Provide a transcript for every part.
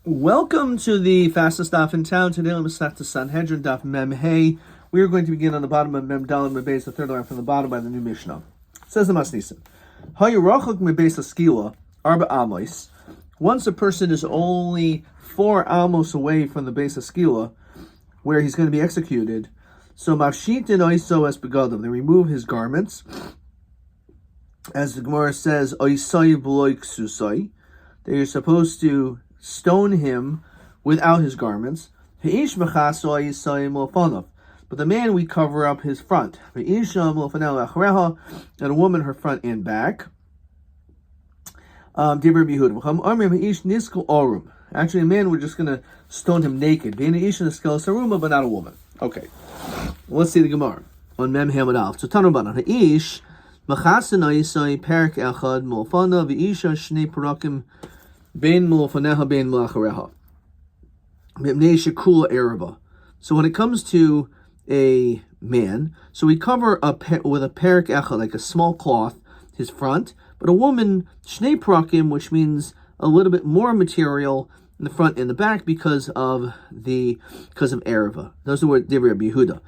Welcome to the fastest daf in town. Today, let's start the Sanhedrin daf Mem Hey. We are going to begin on the bottom of Mem Dalet Mebeis, the third line from the bottom by the new Mishnah. Says the Masnisim, Hayurachuk Mebeis Askila Arba Amos. Once a person is only 4 amos away from the base of Skila, where he's going to be executed, so Mafshitin Oiso es Begadim, they remove his garments, as the Gemara says, Oisai B'loi Ksusai, that you're supposed to stone him without his garments. But the man, we cover up his front. And a woman her front and back. Actually, a man, we're just going to stone him naked. But not a woman. Okay. Let's see the Gemara on Mem Hamad Alf. So Tanurban, Ha'ish Machasana Yisai Perik Echad Mulfana V'isha Shnei Parakim Bein Mulfaneha Bein Malachareha Mibnei Shekula Araba. So when it comes to a man, so we cover with a Perik Echad, like a small cloth, his front, but a woman Shnei Parakim, which means a little bit more material in the front and the back because of Arava. Those are what Rabbi Yehuda.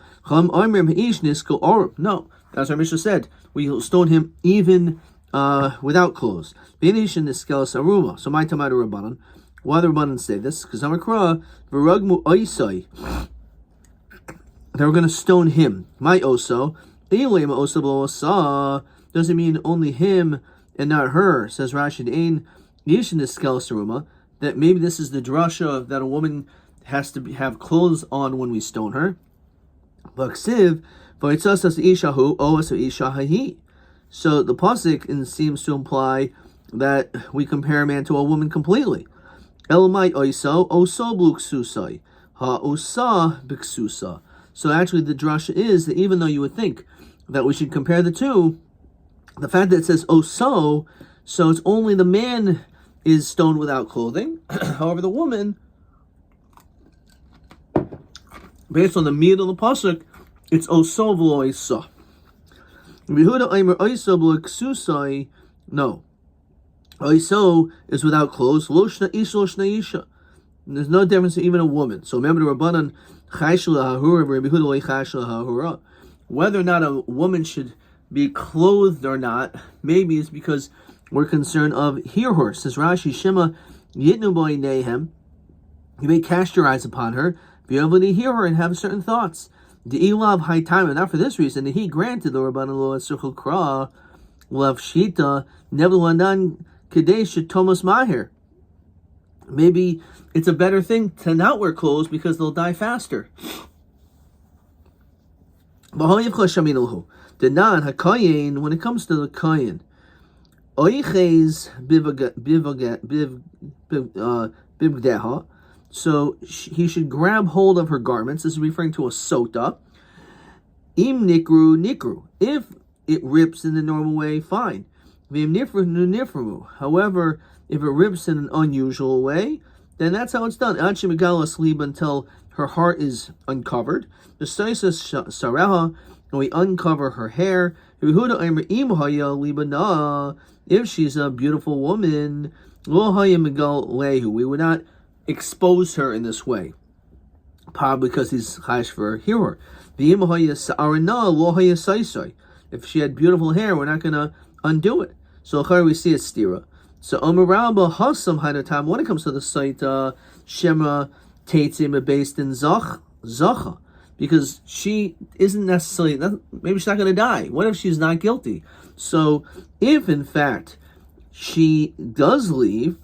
No, that's what our Mishnah said. We will stone him even without clothes. So my Tamad Rabbanan. Why the Rabbanan say this? Because Amakra Varagmu Oisai. They were going to stone him. My Oso. Doesn't mean only him and not her. Says Rashi Ein Yishin Saruma. That maybe this is the drasha that a woman has to have clothes on when we stone her. So the pasuk seems to imply that we compare a man to a woman completely. So actually the drasha is that even though you would think that we should compare the two, the fact that it says oso, so it's only the man is stoned without clothing. However, the woman, based on the mid of the pasuk, it's oso v'lo isa. No, oiso is without clothes. Lo shna isha, lo shna isha. There's no difference in even a woman. So remember the Rabbanan chaysh lahahura, Rabbi Yehuda lo chaysh lahahura. Whether or not a woman should be clothed or not, maybe it's because we're concerned of hear-her. Says Rashi, Shema yitnu boy nehem. You may cast your eyes upon her, be able to hear her and have certain thoughts. The ilav high time, and not for this reason, that he granted the Rabbanan lo esuchel kra lav shita nevelandan kadesh Thomas mahir. Maybe it's a better thing to not wear clothes because they'll die faster. The nan hakayin, when it comes to the kayin, so he should grab hold of her garments. This is referring to a sota. Im nikru. If it rips in the normal way, fine. However, if it rips in an unusual way, then that's how it's done. Until her heart is uncovered. The sareha, and we uncover her hair. If she's a beautiful woman, we would not expose her in this way. Probably because he's chayash for a hearer. If she had beautiful hair, we're not going to undo it. So we see a stira. So Omaraba Hasam Hainatam, when it comes to the site Shema Teitzim based in Zacha, because she isn't necessarily, maybe she's not going to die. What if she's not guilty? So if in fact she does leave,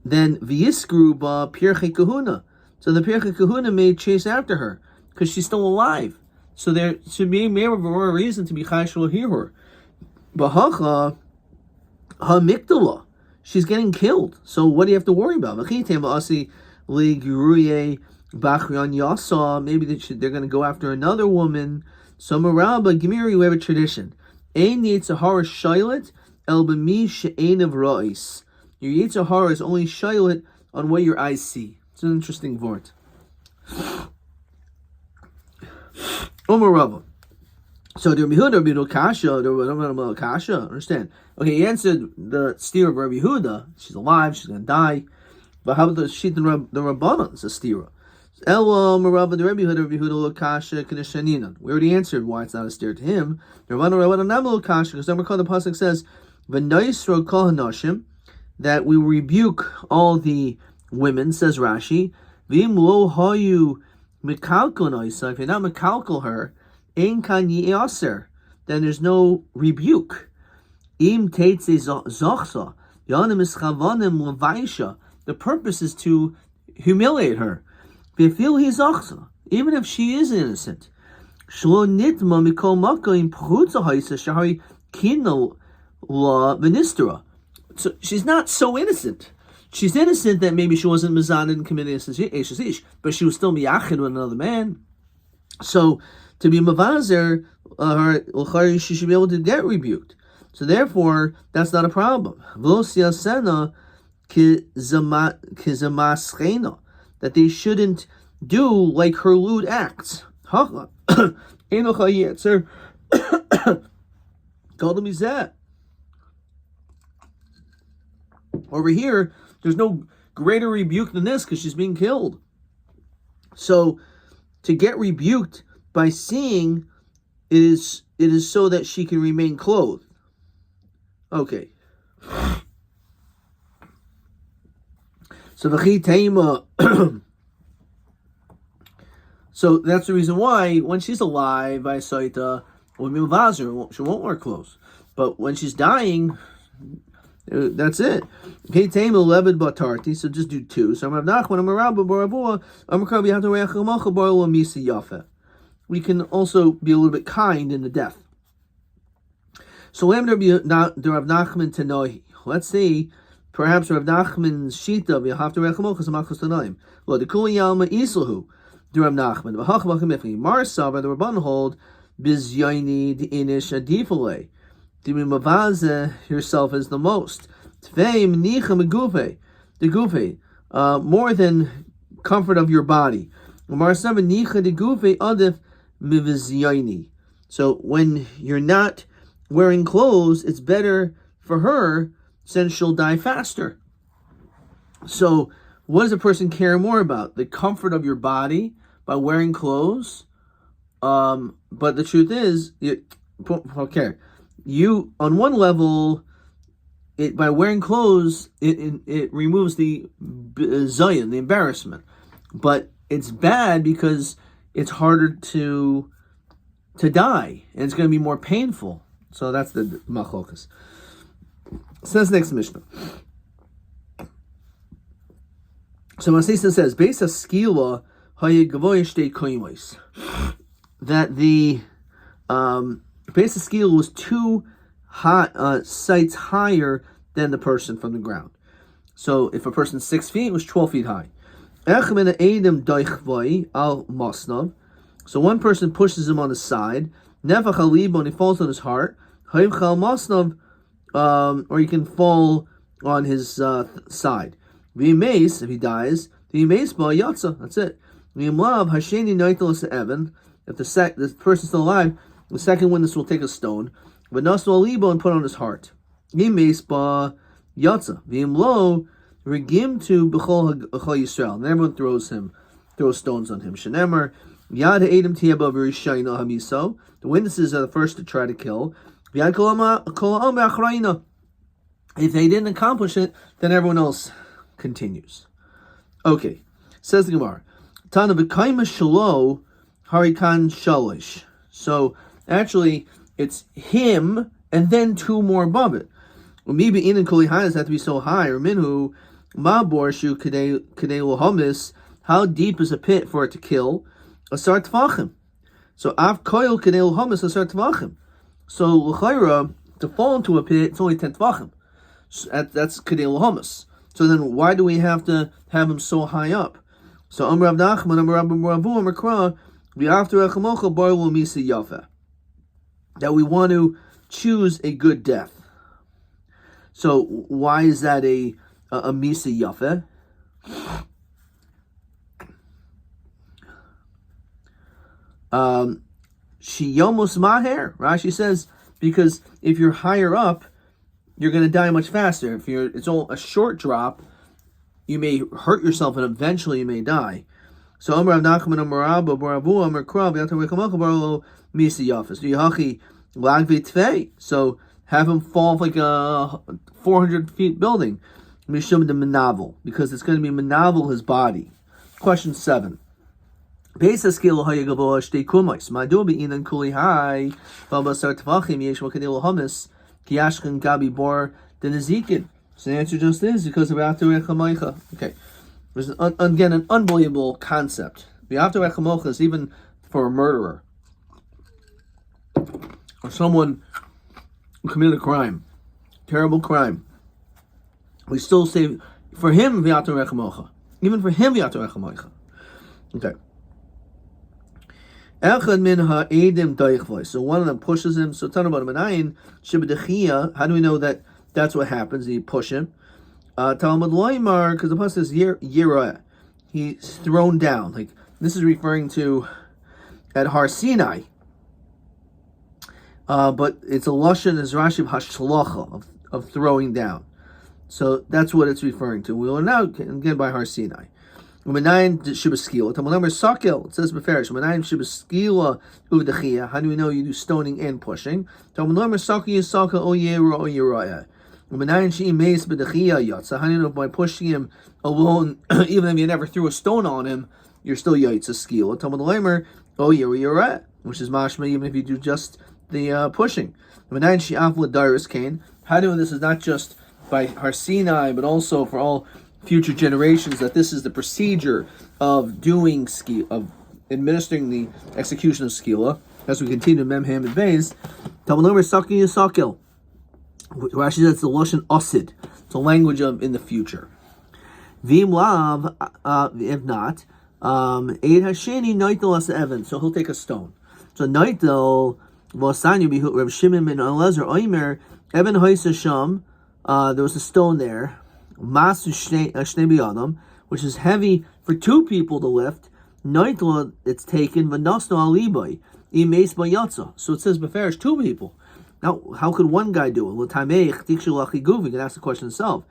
then Vyiskru ba Pirche Kahuna. So the Pirche Kahuna may chase after her because she's still alive. So there should be more reason to be Chayshul Hirur. Bahacha HaMikdala. She's getting killed. So what do you have to worry about? Maybe they're going to go after another woman. So Maraba Gemiri, we have a tradition. Ein Yitzhahara Shailet El B'mi She'ein of Ra'is. Your Yitzhahara is only Shailet on what your eyes see. It's an interesting word. Omer Rabba. So the Rabbi Yehuda, Kasha, understand? Okay, he answered the steer of Rabbi Yehuda. She's alive. She's going to die. But how about the sheet the Rabbanans, a stira? Elo Marava the Rabbi Huda Lokasha Kanishaninan. We already answered why it's not a stira to him. The Rabbanan Namlo Kasha, because number the pasuk says V'Naisro Kol Hanashim, that we rebuke all the women, says Rashi. V'im lo hayu mekalkol noisa. If you're not mekalkol her, ein kan yi'aser, then there's no rebuke. Im teitze zochsa yanim ischavanim levaisha. The purpose is to humiliate her. Befil hi zochsa, even if she is innocent. Shlo nitma mikol maka im pchutza haisa shahari kino la ministra. So she's not so innocent. She's innocent that maybe she wasn't mizanid and committing ish, but she was still miyachid with another man. So to be mavazer, she should be able to get rebuked. So therefore, that's not a problem. That they shouldn't do like her lewd acts. Over here, there's no greater rebuke than this because she's being killed. So, to get rebuked by seeing, it is so that she can remain clothed. Okay. So v'chi teima. So that's the reason why when she's alive, I saita she won't wear clothes. But when she's dying, that's it. Okay, teima levid batarti. So just do two. So I'm Nachman, I'm Rabbi Baravua, I'm Rabbi Hatareach Bar Misi Yafe. We can also be a little bit kind in the death. So Rav Nachman Tanohi. Let's see, perhaps Rav Nachman's shita v'hafter rechamochas amachos tanoim. Well, the kuli yalma islahu. The Rav Nachman v'hachmachim ifni marsa by the Rabban hold bizyoni the inish adifale. The mavaze yourself is the most. Tvei mnicha megufe the gufe more than comfort of your body. Marsa mnicha the gufe adif mivizyoni. So when you're not wearing clothes, it's better for her since she'll die faster. So, what does a person care more about? The comfort of your body by wearing clothes? But the truth is, you on one level, by wearing clothes, it removes the zayin, the embarrassment. But it's bad because it's harder to die, and it's going to be more painful. So that's the machlokas. Says next Mishnah. So Masisa says, Beis Haskila hayegavoy shtei koimos, that the Beis Haskila was two sites higher than the person from the ground. So if a person's 6 feet, it was 12 feet high. So one person pushes him on the side. Nefach halibon, he falls on his heart. Or he can fall on his side. V'yimeis, if he dies, v'yimeis ba yatsa. That's it. V'yimlav hasheni naitalas evan. If the person's still alive, the second witness will take a stone. V'nasu alibo and put on his heart. V'yimeis ba yatsa. V'yimlo regim to b'chol Yisrael. And everyone throws stones on him. Shenemer yad ha'edim tiyaba v'rishayna hamiso. The witnesses are the first to try to kill. If they didn't accomplish it, then everyone else continues. Okay, says the Gemara. Tana v'kaima shalo harikan shalish. So actually, it's him and then two more above it. Maybe in and koli hayas have to be so high. Or minhu ma borshu kadei lohamis. How deep is a pit for it to kill? Asar tfachim. So av koil kadei lohamis asar tfachim. So l'chayra, to fall into a pit, it's only 10 tvachim. So that's kadei l'hamas. So then why do we have to have him so high up? So Rav Nachman, Rabbi Ravu, Kra, v'after echamocha bar lo misa yafe. That we want to choose a good death. So why is that a misa yafe? Shiyomos maher. Rashi says because if you're higher up, you're going to die much faster. It's all a short drop, you may hurt yourself and eventually you may die. So Amar Rav Nachman Amar Rabba Baravu Amar Krav Yatar Rechamocha Barlo Misi Yafis. Yuhachi Lagvi Tvei. So have him fall off like a 400 feet building. Mishum de Menavel, because it's going to be Menavel his body. Question 7. Pesa skill hayagavo shtei kumais. Madu be'inan kuli hai. Babasar tvachim yesh vakadil hummus. Kiyashkin gabi bor denizikin. So the answer just is because of After Echamocha. Okay. There's again an unbelievable concept. The After Echamocha is even for a murderer or someone who committed a crime, terrible crime. We still say for him V'Atar Echamocha. Even for him V'Atar Echamocha. Okay. Echad min ha'edim daichvoi. So one of them pushes him. So tell about him. Shibadechia. How do we know that that's what happens? He push him. Talmud loymar, because the pasuk says yirah. He's thrown down. Like this is referring to at Har Sinai. But it's a lashon as Rashi hashlocha of throwing down. So that's what it's referring to. We will now again by Har Sinai. Umenayin shibaskila. Talmud sakel. It says beferish. Umenayin shibaskila uvdechia. How do we know you do stoning and pushing? Talmud sakel yisaka o yera o yeraya. Umenayin she meis b'dechia yatsa. How do you know by pushing him alone, even if you never threw a stone on him, you're still yatsa skila. Talmud lemer o yera yeraya, which is mashma even if you do just the pushing. Umenayin she avla dairis kain. How do you know this is not just by Har Sinai, but also for all future generations, that this is the procedure of doing of administering the execution of skila. As we continue Memham and Beis, Talmud Omer Saki Yisakil. Rashi says it's the lashon osid. It's a language of in the future. V'im lav, if not, eid hasheni noitel as evan. So he'll take a stone. So noitel v'asanyu bihu Reb Shimon ben Elazar oimer evan hoisa sham. There was a stone there, masu shnei biyadam, which is heavy for 2 people to lift. Noitla, it's taken, v'nasno alibai, imeis bayatza. So it says beferish 2 people. Now, how could one guy do it? L'tameich tikshu lachi guvi. You can ask the question itself.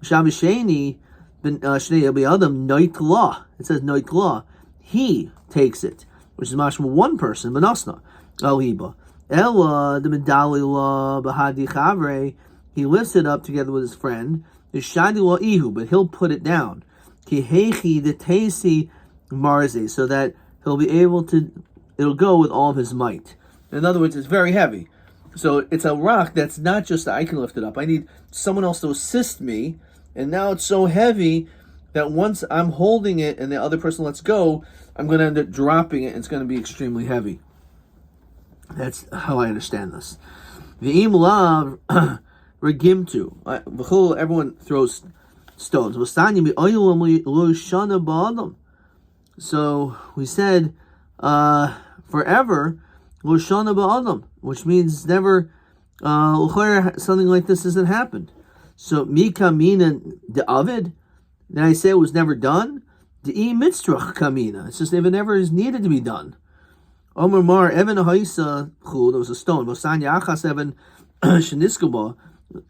Shabisheni ben shnei biyadam noitla. It says noitla. He takes it, which is mashma 1 person, v'nasna aliba. Ella the medali la bahadi chavre. He lifts it up together with his friend. The shadi lo ihu, but he'll put it down. Kihechi the tesi marze, so that he'll be able to. It'll go with all of his might. In other words, it's very heavy. So it's a rock that's not just that I can lift it up. I need someone else to assist me. And now it's so heavy that once I'm holding it and the other person lets go, I'm going to end up dropping it and it's going to be extremely heavy. That's how I understand this. V'im lav regimtu. Everyone throws stones. So we said forever, which means never, something like this hasn't happened. So Mika Mina de Avid, then I say it was never done. De Mitzrach Kamina. It's just if it never is needed to be done. Omer Mar Evan Haisa Chul, there was a stone. Bosanya Achas Evan Sheniskaba,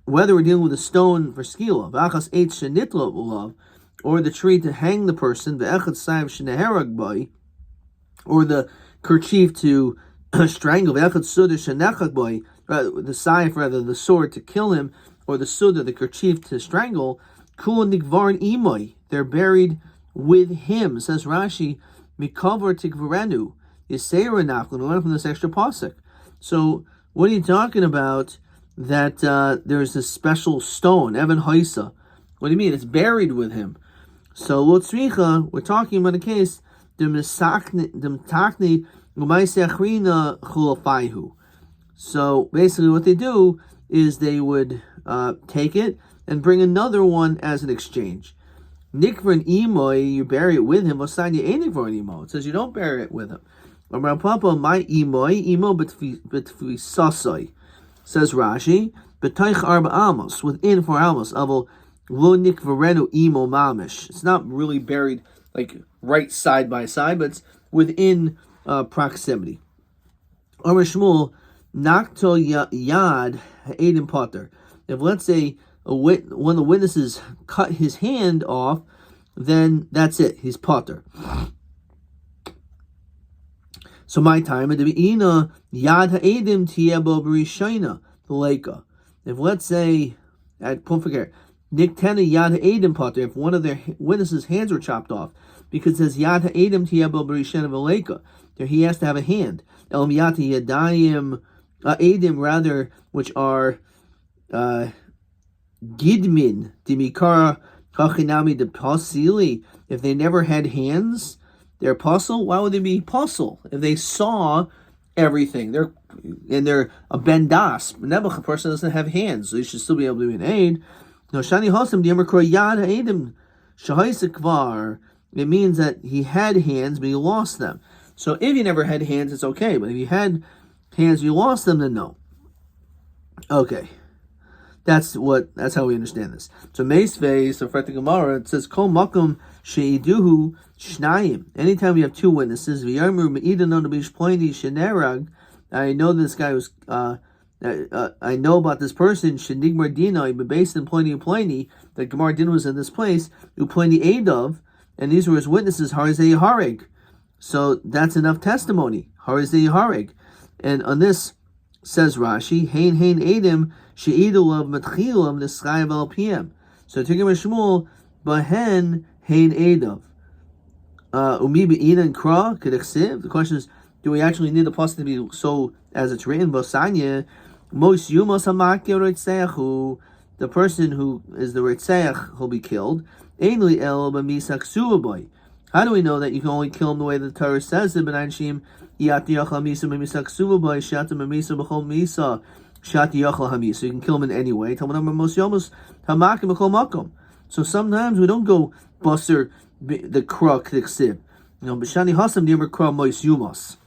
whether we're dealing with a stone for skila, V'achas Eit Shenitla Ulav, or the tree to hang the person, V'echad Saiv Sheneherag Bai, or the kerchief to strangle, V'echad Sudah Shenechag Bai, the saif, rather, the sword to kill him, or the sudah, the kerchief to strangle, Kul Nikvarn Imoi, they're buried with him. Says Rashi, Mikavar Tikvarenu, Yisera Nachlin, we learn from this extra pasuk. So, what are you talking about that there's this special stone, Evan Haisa? What do you mean? It's buried with him. So, Lotzricha, we're talking about a case, so basically what they do is they would take it and bring another one as an exchange. Nikvan imoy, you bury it with him. Osanya enikvan imo. It says you don't bury it with him. Amar Papa, my imoy, imo betfisasai. Says Rashi, betaich arba amos, within 4 amos. Aval lo nikvarenu imo mamish. It's not really buried like right side by side, but it's within proximity. Amar Shmuel, nakto yad ha'edim potter. If let's say one of the witnesses cut his hand off, then that's it. He's potter. So my time at the Be'ina, Yad Ha'edim Tiebo B'Rishayna, the Leica. If let's say, don't forget, Niktena Yad Ha'edim Potter, if one of their witnesses' hands were chopped off, because it says Yad Ha'edim Tiebo B'Rishayna V'Leica, there he has to have a hand. El Miyat Yadayim Edim, rather, which are Gidmin, Dimikara, Kachinami, the Pasili, if they never had hands, they're puzzle. Why would they be puzzle? If they saw everything, they're a bendas. A person doesn't have hands, so you should still be able to be an aid. No, Shani Hosam Diamakro Yad Edim Shahaisikvar. It means that he had hands, but he lost them. So if you never had hands, it's okay. But if you had hands, you lost them, then no. Okay. That's how we understand this. So Meisvei, so for the Gemara, it says Kol Makom Sheiduhu Shnayim. Anytime you have two witnesses, V'yarmu Me'idanon B'Shploini Shenerag. I know this guy was. I know about this person. Shenigmar Dina, but based in Pliny. The Gemara Din was in this place. Upliny Eidov, and these were his witnesses. Harizei Harig. So that's enough testimony. Harizei Harig, and on this says Rashi, Hein Edim. She'idulav matchilam nischayav al pm. So Tigim Shmuel bahen hein edav. Umi be'inan kra k'dechsiv. The question is, do we actually need the pasuk to be so as it's written? Bosanya mos yumos hamakir ritzeachu. The person who is the ritzeach will be killed. Ainli el b'misak suaboy. How do we know that you can only kill him the way the Torah says it? B'nanshim yati yachal misa b'misak suaboy shatam b'misa b'chol misa. Shati Yachal Hami, so you can kill him in any way. So sometimes we don't go buster the kruk the ksiv. B'shani hasam near kra mois yumos.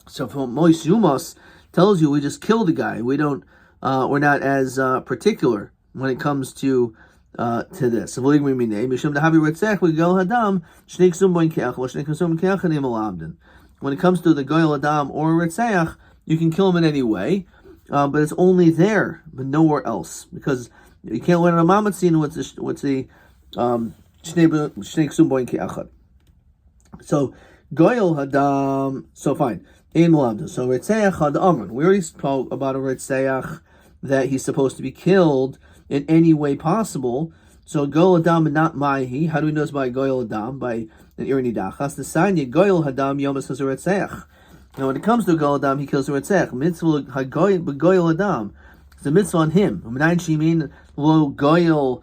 So from mois yumos tells you we just kill the guy. We don't. We're not as particular when it comes to this. When it comes to the goyal adam or ritzeach, you can kill him in any way. But it's only there, but nowhere else, because you can't learn a mamatzin what's the shnei sumboin ke'achad. So goyel hadam. So fine, ein lamda. So ritzeach had amron. We already spoke about a ritzeach that he's supposed to be killed in any way possible. So goyel hadam and not maihi. How do we know it's by goyel hadam? By an irni dachas. The sign goyel hadam yomas has a ritzeach. Now, when it comes to a Goyal Adam, he kills the Ritzech. Mitzvah Goyal Adam. It's a mitzvah on him. There's no Goyal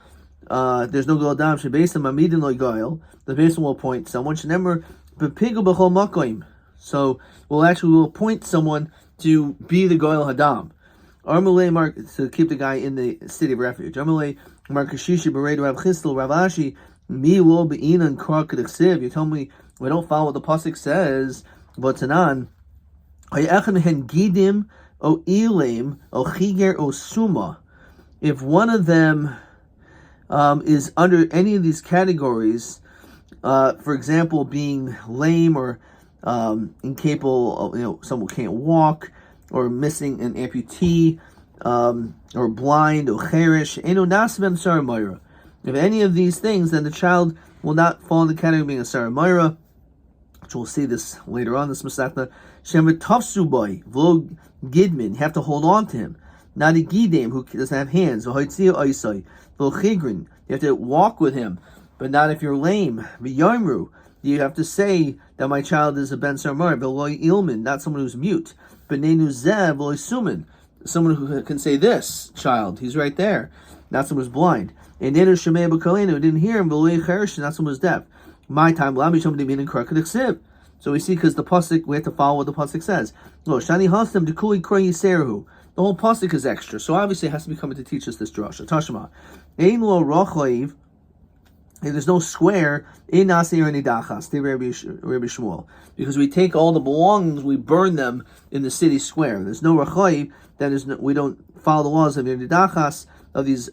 Adam. Shebesim Amidin Lo Goyal. The Beis will appoint someone. Shenemar Bepigu B'chol Makoim. So we'll appoint someone to be the Goyal Adam. Armalei Mark to keep the guy in the city of refuge. Armalei Mark Kashishi Bereid Rav Chistel Rav Ashi Mi Lo Be'inan Krak K'Dechsiv. You tell me we don't follow what the pasuk says, but Tanan. If one of them is under any of these categories, for example, being lame or incapable of, someone can't walk, or missing an amputee, or blind, or cherish, if any of these things, then the child will not fall in the category of being a Saramayra, which we'll see this later on, this Masechta. Shemet Tafsuboy, Vlog Gidmin, you have to hold on to him. Not a Gidim, who doesn't have hands. V'hoitzio Oisai, V'chigrin, you have to walk with him, but not if you're lame. V'yomru, you have to say that my child is a Ben Sarmar. V'loi Ilmin, not someone who's mute. B'nenu Zev, V'loi Sumin, someone who can say this child, he's right there. Not someone who's blind. And Nenu Shemei B'Kalenu, who didn't hear him, V'loi Cherish, not someone who's deaf. My time, Lami Shom Dimin Krakadiksiv. So we see, because the pasuk, we have to follow what the pasuk says. No, Shani Hastam Dekuli Kroy Yiseru. The whole pasuk is extra, so obviously it has to be coming to teach us this drasha. Tashma, Ein Lo Rochayv. There's no square in Nasir and Idachas. Rabbi Shmuel, because we take all the belongings, we burn them in the city square. There's no Rochayv. That is, we don't follow the laws of Idachas, of these.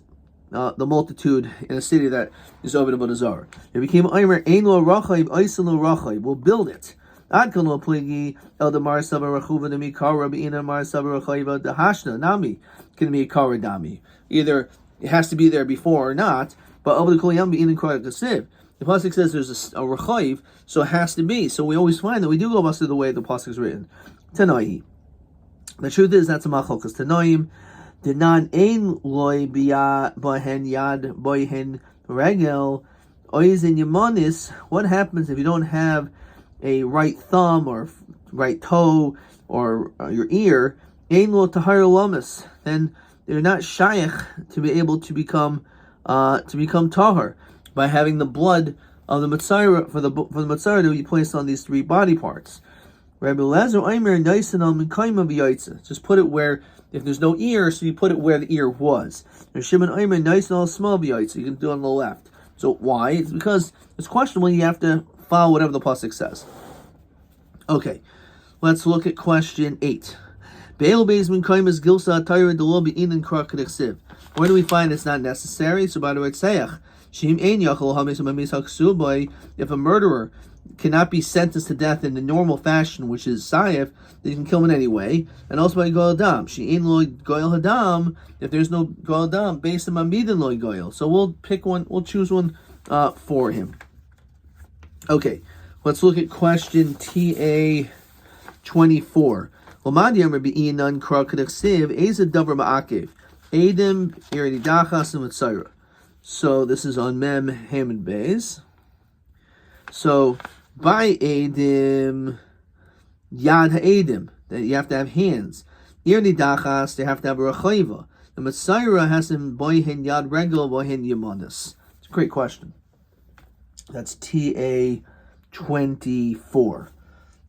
The multitude in a city that is over the Bonazar. It became Eimer Ein Lo Rochayv, Eisen Lo Rochayv. We'll build it. Adkan Lo Pligi El Damar Saba Rachuva Demi Kar Rabbi Ina Mar Saba Rachayva the Hashna Nami can be a Kar Dami. Either it has to be there before or not, but over the Kolyam Be Ina Kar Kasiv. The pasuk says there's a rechayiv, so it has to be. So we always find that we do go based the way the pasuk is written. Tanai. The truth is that's a machlokas tanaim. Denan ein loy biya bohen yad bohen regel oizin yamanis. What happens if you don't have a right thumb or right toe or your ear? Ein lo tahar lamas. Then they're not shaykh to be able to become tahar by having the blood of the Mitzvah for the Mitzvah to be placed on these three body parts. Rabbi Lazar Aimer Naisanam Kaima B'Yaitza. Just put it where, if there's no ear, so you put it where the ear was. There's Shimon Aimer Naisanam Small B'Yaitza. You can do it on the left. So why? It's because it's questionable. You have to follow whatever the pasuk says. Okay, let's look at question 8. Where do we find it's not necessary? So by the way, if a murderer cannot be sentenced to death in the normal fashion, which is sayef, then you can kill him in any way. And also by goel hadam, if there's no goel hadam, based on mamidin loy goel. So we'll pick one. We'll choose one for him. Okay, let's look at question TA 24. So this is on Mem Haman Beis. So by Edim Yad Ha'edim, that you have to have hands. Ir Nidachas, they have to have a Rechayiva. The Messiah has him Boyhin Yad Regel Boyhin Yamanis. It's a great question. That's TA 24.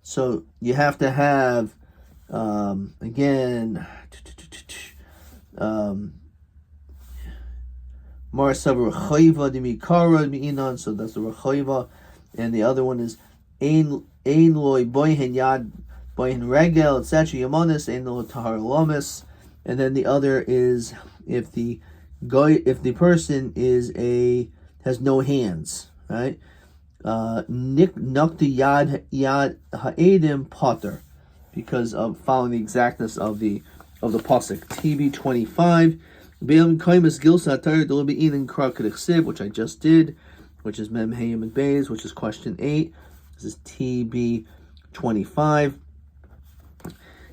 So you have to have again, Marsav Rechayva Dimikara Mi'inan, so that's the Rechayva, and the other one is Ein Loy Boyhen Yad Boyhen Regel, etc. Yamanis, Ein Loy Tahar Lamis, and then the other is if the person has no hands, right? Nukti Yad Ha'edim Potter, because of following the exactness of the pasuk. TB 25. Which I just did, which is Mem Hayim and Beis, which is question 8. This is TB 25.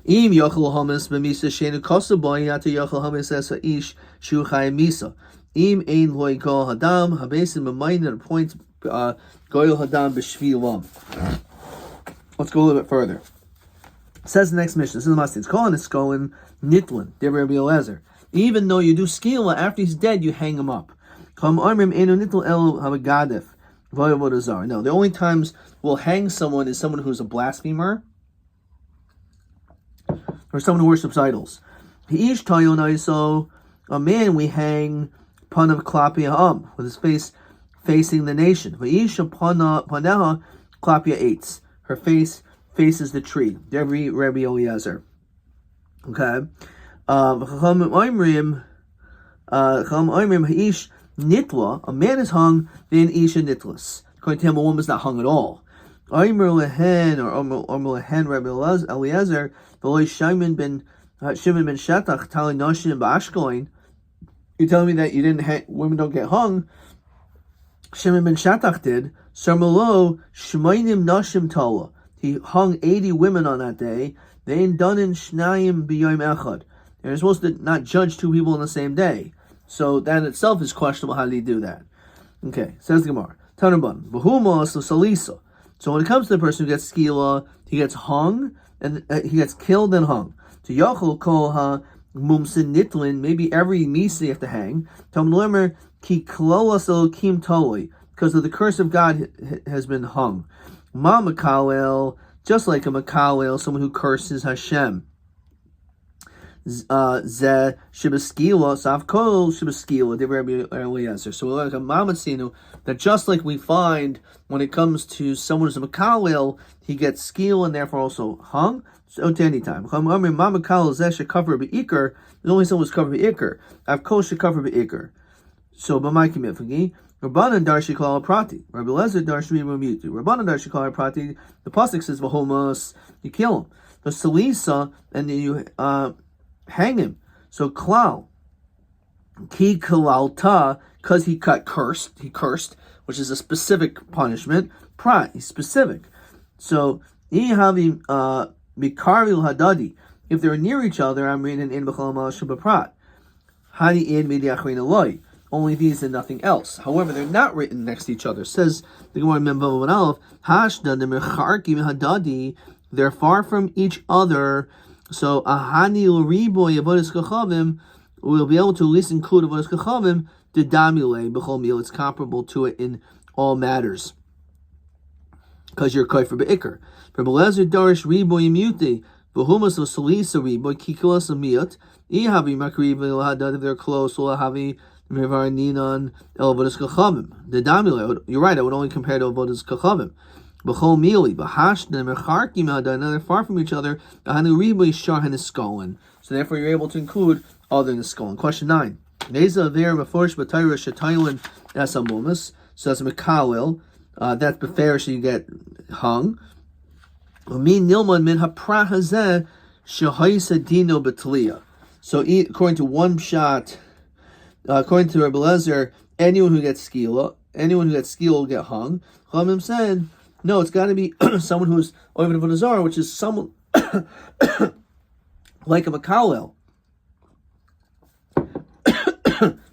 Im yochel hamas b'misa shenu kosaboy yata yochel hamas es haish shu chayim misa. Im ein loy goel hadam habesim b'mayin at a point goel hadam b'shvilam. Let's go a little bit further. It says the next mission. This is the Mastin. It's calling it's going nitlin. Devar Rabbi Eliezer. Even though you do skila, after he's dead, you hang him up. No, the only times we'll hang someone is someone who's a blasphemer or someone who worships idols. A man we hang panav klapia with his face facing the nation. Klapia eitz. Her face faces the tree. Every Rabbi Eliezer. Okay. A man is hung, then isha nitlas. According to him, a woman is not hung at all. Rabbi Eliezer, Shimon ben Shatach, Tali Nashim ba'ashkoin. You're telling me that you didn't women don't get hung? Shimon ben Shatach did. Sarmalo Shmainim Nashim Tala. He hung 80 women on that day. They ain't done in Shnayim b'yom echad. They're supposed to not judge two people on the same day. So that in itself is questionable. How do you do that? Okay, says the Gemara. Tanurban. V'huma salisa. So when it comes to the person who gets skila, he gets hung, and he gets killed and hung. To yachol kol ha mumsin nitlin, maybe every misa you have to hang. Talmud lemer ki klolas elokim toloi, because of the curse of God has been hung. Ma makalel, just like a makalel, someone who curses Hashem. Ze shibaskila savkol shibaskila de Rabbi Eliezer. So like a mamatzinu, that just like we find when it comes to someone who's a makalel, he gets skil and therefore also hung. So to any time. Mamakalel ze shekafar beikar. There's only someone who's covered beikar. Avkol shekafar beikar. So b'maikim yefagi. Rabbanan darshi kol prati. Rabbi Eliezer darshi mutu. Rabbanan darshi kol prati. The pasuk says v'homos, you kill him. The salisa, and then you hang him. So klal ki kalalta because he cursed, which is a specific punishment. Prat, he's specific. So, Ihavi Mikaril Hadadi, if they're near each other, I'm reading in B'chol Shabaprat. Hani in Midiachrin Eloi. Only these and nothing else. However, they're not written next to each other. Says the Gemara Memvav and Aleph, Hashda the Mecharkim Hadadi, they're far from each other. So Ahani Riboy Avodas Kachavim will be able to at least include Avodas Kachavim, the Damile, B'chol Meal. It's comparable to it in all matters. Because you're Kaifer Be'ikr. For Belezer Darish Riboy Muti, Vahumas of Salisa Riboy, Kikulas Amiyat, Ihavi Makriv Hadad, if they're close, Ulahavi. The Damile, you're right, I would only compare to Avodas Kachavim. B'chol Mili, B'hashna, Mecharkim Hadad, they're far from each other. Ahanu Riboy Shar Haniskolin. So therefore you're able to include other than Niskolin. Question 9. Neza Ver Meforish B'Tayra Shetaylan Esamumas. So that's Mekalil. That's Beferish, you get hung. Min Nilman Min Hapra Hazeh Shehaisa Dino Betliya. So according to one shot, according to Rabbi Lezer, anyone who gets skila will get hung. Chachamim said, no, it's got to be someone who's Oived Avodah Zarah, which is someone like a Makalel.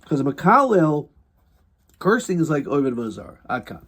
Because a Makalel, cursing is like Oived Avodah Zarah. Adkan.